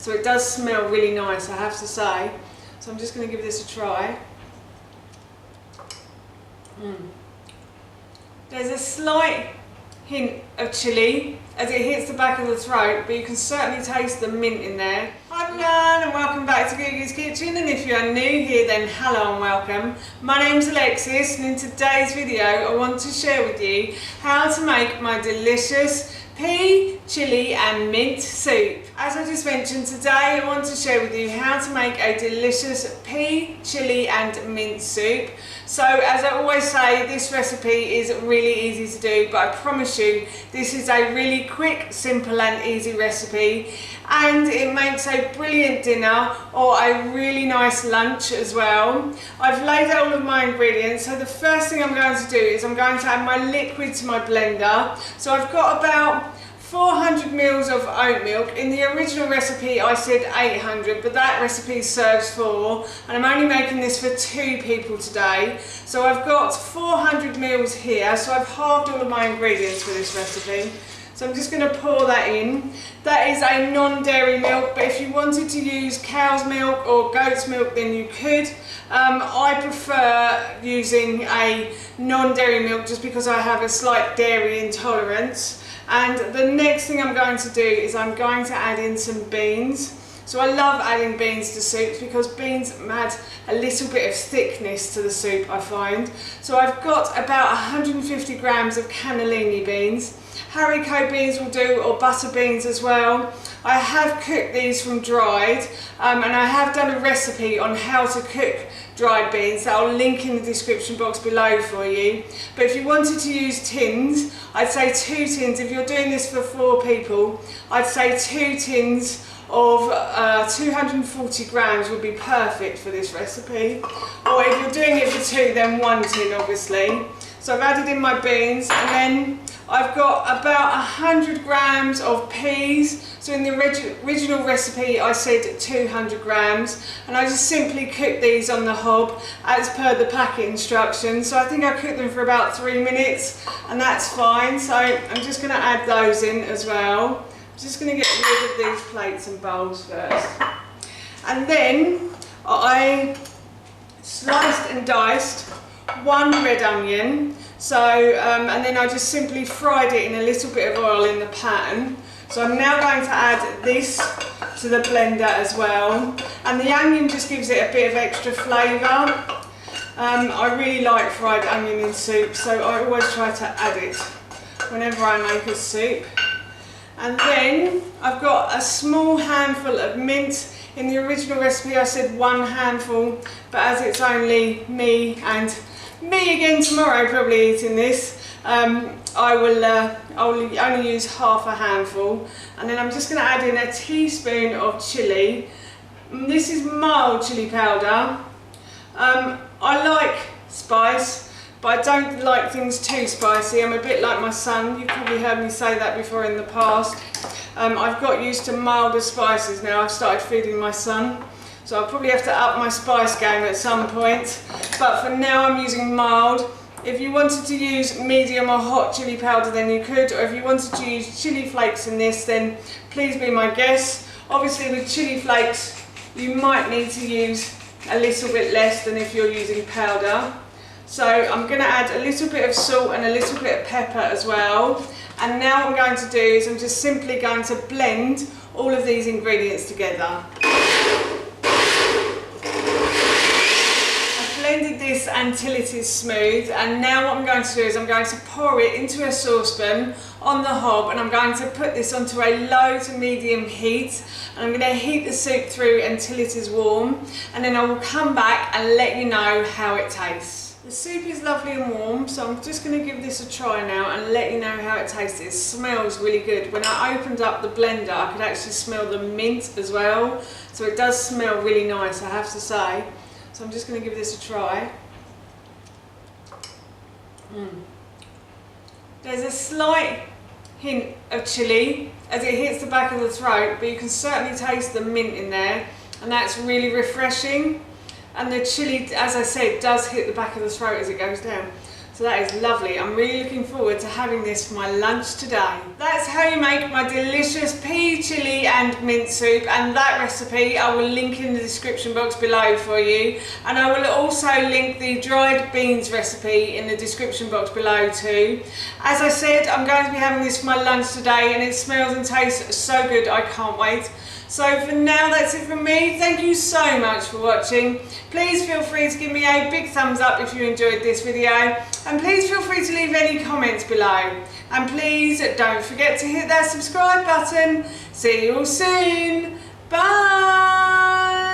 So it does smell really nice, I have to say. So I'm just going to give this a try. There's a slight hint of chilli as it hits the back of the throat, but you can certainly taste the mint in there. Hi everyone, and welcome back to Googie's Kitchen, and if you are new here then hello and welcome. My name's Alexis, and in today's video I want to share with you how to make my delicious pea, chilli and mint soup. As I just mentioned, today I want to share with you how to make a delicious pea, chilli and mint soup. So as I always say, this recipe is really easy to do, but I promise you this is a really quick, simple and easy recipe, and it makes a brilliant dinner or a really nice lunch as well. I've laid out all of my ingredients, so the first thing I'm going to do is I'm going to add my liquid to my blender. So I've got about 400 mils of oat milk. In the original recipe I said 800, but that recipe serves 4, and I'm only making this for 2 people today. So I've got 400 mils here, so I've halved all of my ingredients for this recipe. So I'm just going to pour that in. That is a non-dairy milk, but if you wanted to use cow's milk or goat's milk then you could. I prefer using a non-dairy milk just because I have a slight dairy intolerance. And the next thing I'm going to do is I'm going to add in some beans. So I love adding beans to soups because beans add a little bit of thickness to the soup, I find. So I've got about 150 grams of cannellini beans. Haricot beans will do, or butter beans as well. I have cooked these from dried, and I have done a recipe on how to cook dried beans that I'll link in the description box below for you. But if you wanted to use tins, I'd say 2 tins. If you're doing this for 4 people, I'd say 2 tins of 240 grams would be perfect for this recipe. Or if you're doing it for 2, then 1 tin obviously. So I've added in my beans, and then I've got about 100 grams of peas. So in the original recipe I said 200 grams, and I just simply cook these on the hob as per the packet instructions. So I think I cooked them for about 3 minutes, and that's fine. So I'm just going to add those in as well. I'm just going to get rid of these plates and bowls first. And then I sliced and diced 1 red onion. So, and then I just simply fried it in a little bit of oil in the pan. So I'm now going to add this to the blender as well. And the onion just gives it a bit of extra flavour. I really like fried onion in soup, so I always try to add it whenever I make a soup. And then I've got a small handful of mint. In the original recipe I said 1 handful, but as it's only me and me again tomorrow probably eating this, I'll only use half a handful. And then I'm just going to add in a teaspoon of chilli. This is mild chilli powder. I like spice, but I don't like things too spicy. I'm a bit like my son. You've probably heard me say that before in the past. I've got used to milder spices now. I've started feeding my son, so I'll probably have to up my spice game at some point. But for now I'm using mild. If you wanted to use medium or hot chilli powder then you could, or if you wanted to use chilli flakes in this then please be my guest. Obviously with chilli flakes you might need to use a little bit less than if you're using powder. So I'm going to add a little bit of salt and a little bit of pepper as well. And now what I'm going to do is I'm just simply going to blend all of these ingredients together. Blended this until it is smooth, and now what I'm going to do is I'm going to pour it into a saucepan on the hob, and I'm going to put this onto a low to medium heat, and I'm going to heat the soup through until it is warm, and then I will come back and let you know how it tastes. The soup is lovely and warm, so I'm just going to give this a try now and let you know how it tastes. It smells really good. When I opened up the blender I could actually smell the mint as well, so it does smell really nice, I have to say. So I'm just going to give this a try. There's a slight hint of chilli as it hits the back of the throat, but you can certainly taste the mint in there, and that's really refreshing. And the chilli, as I said, does hit the back of the throat as it goes down. So So that is lovely. I'm really looking forward to having this for my lunch today. That's how you make my delicious pea, chilli and mint soup, and that recipe I will link in the description box below for you, and I will also link the dried beans recipe in the description box below too. As I said, I'm going to be having this for my lunch today and it smells and tastes so good, I can't wait. So for now, that's it from me. Thank you so much for watching. Please feel free to give me a big thumbs up if you enjoyed this video, and please feel free to leave any comments below. And please don't forget to hit that subscribe button. See you all soon. Bye.